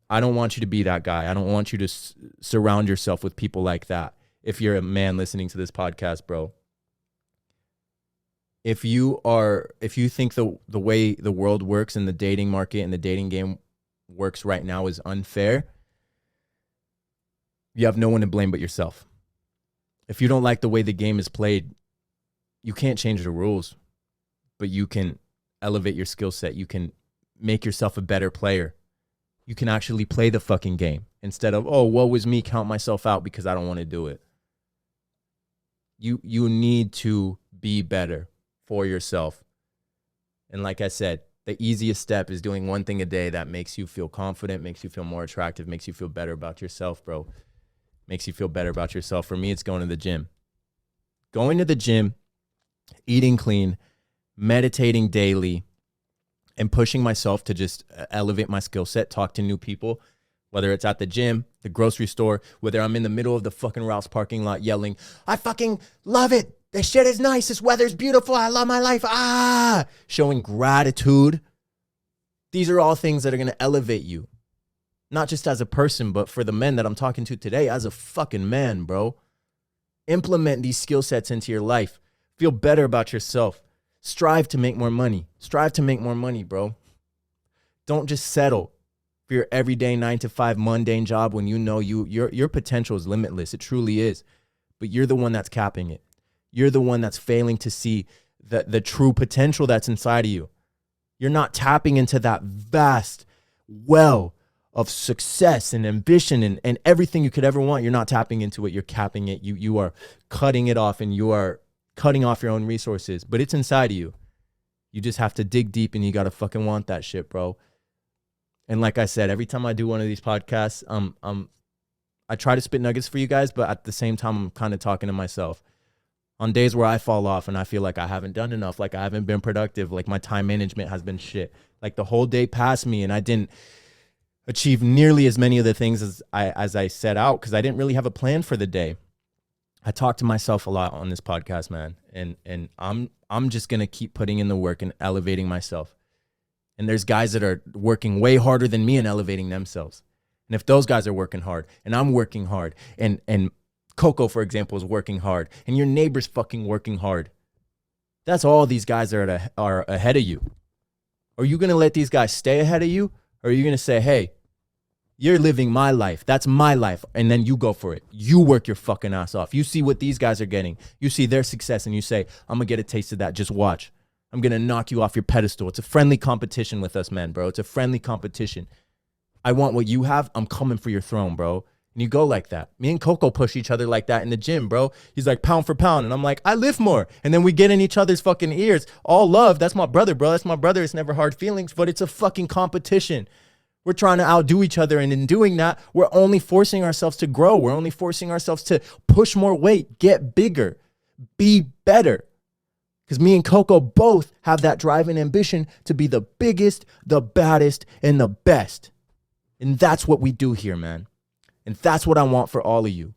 I don't want you to be that guy. I don't want you to surround yourself with people like that. If you're a man listening to this podcast, bro. If you think the way the world works and the dating market and the dating game works right now is unfair, you have no one to blame but yourself. If you don't like the way the game is played, you can't change the rules, but you can elevate your skill set. You can make yourself a better player. You can actually play the fucking game instead of, oh, woe is me, count myself out because I don't want to do it. You need to be better for yourself. And like I said, the easiest step is doing one thing a day that makes you feel confident, makes you feel more attractive, makes you feel better about yourself, bro. Makes you feel better about yourself. For me, it's going to the gym. Going to the gym, eating clean, meditating daily, and pushing myself to just elevate my skill set, talk to new people, whether it's at the gym, the grocery store, whether I'm in the middle of the fucking Ralph's parking lot yelling, I fucking love it. This shit is nice. This weather's beautiful. I love my life. Showing gratitude. These are all things that are going to elevate you. Not just as a person, but for the men that I'm talking to today, as a fucking man, bro. Implement these skill sets into your life. Feel better about yourself. Strive to make more money. Strive to make more money, bro. Don't just settle for your everyday 9-to-5 mundane job when you know your potential is limitless. It truly is. But you're the one that's capping it. You're the one that's failing to see the true potential that's inside of you. You're not tapping into that vast well of success and ambition and everything you could ever want. You're not tapping into it. You're capping it. You are cutting it off, and you are cutting off your own resources. But it's inside of you. You just have to dig deep, and you got to fucking want that shit, bro. And like I said, every time I do one of these podcasts, I try to spit nuggets for you guys, but at the same time, I'm kind of talking to myself. On days where I fall off and I feel like I haven't done enough, like I haven't been productive, like my time management has been shit. Like the whole day passed me and I didn't achieve nearly as many of the things as I set out because I didn't really have a plan for the day. I talk to myself a lot on this podcast, man. And I'm just going to keep putting in the work and elevating myself. And there's guys that are working way harder than me and elevating themselves. And if those guys are working hard and I'm working hard and Coco, for example, is working hard and your neighbor's fucking working hard, that's all these guys are ahead of you. Are you going to let these guys stay ahead of you? Or are you going to say, hey, you're living my life. That's my life. And then you go for it. You work your fucking ass off. You see what these guys are getting. You see their success and you say, I'm going to get a taste of that. Just watch. I'm going to knock you off your pedestal. It's a friendly competition with us, man, bro. It's a friendly competition. I want what you have. I'm coming for your throne, bro. And you go like that. Me and Coco push each other like that in the gym, bro. He's like pound for pound. And I'm like, I lift more. And then we get in each other's fucking ears. All love. That's my brother, bro. That's my brother. It's never hard feelings, but it's a fucking competition. We're trying to outdo each other. And in doing that, we're only forcing ourselves to grow. We're only forcing ourselves to push more weight, get bigger, be better. Because me and Coco both have that drive and ambition to be the biggest, the baddest, and the best. And that's what we do here, man. And that's what I want for all of you.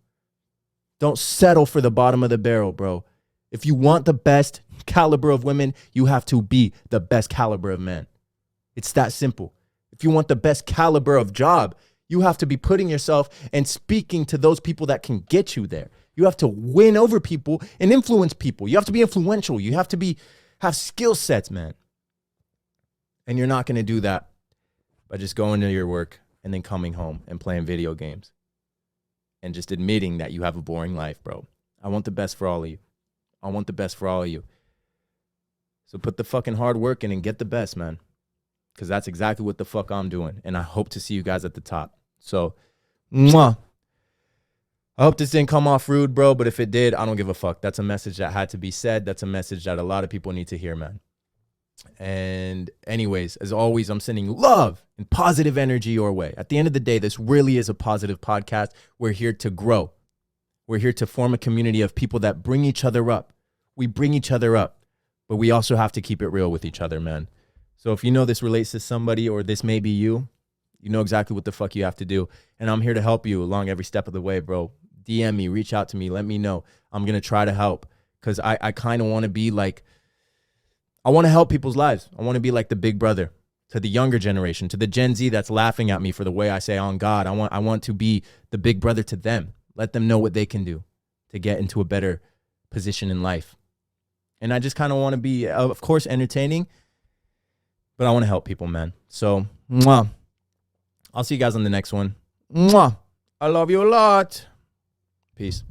Don't settle for the bottom of the barrel, bro. If you want the best caliber of women, you have to be the best caliber of men. It's that simple. If you want the best caliber of job, you have to be putting yourself and speaking to those people that can get you there. You have to win over people and influence people. You have to be influential. You have to have skill sets, man. And you're not going to do that by just going to your work and then coming home and playing video games and just admitting that you have a boring life, bro. I want the best for all of you. I want the best for all of you. So put the fucking hard work in and get the best, man. Because that's exactly what the fuck I'm doing. And I hope to see you guys at the top. So, mwah. I hope this didn't come off rude, bro. But if it did, I don't give a fuck. That's a message that had to be said. That's a message that a lot of people need to hear, man. And anyways, as always, I'm sending love and positive energy your way. At the end of the day, this really is a positive podcast. We're here to grow. We're here to form a community of people that bring each other up. We bring each other up, but we also have to keep it real with each other, man. So if you know this relates to somebody or this may be you, you know exactly what the fuck you have to do. And I'm here to help you along every step of the way, bro. DM me, reach out to me, let me know. I'm going to try to help because I kind of want to be like, I want to help people's lives. I want to be like the big brother to the younger generation, to the Gen Z that's laughing at me for the way I say on God. I want to be the big brother to them. Let them know what they can do to get into a better position in life. And I just kind of want to be, of course, entertaining, but I want to help people, man. So, mwah. I'll see you guys on the next one. Mwah. I love you a lot. Peace.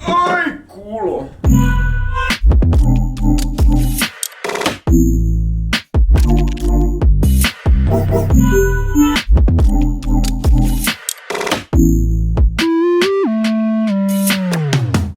Oi!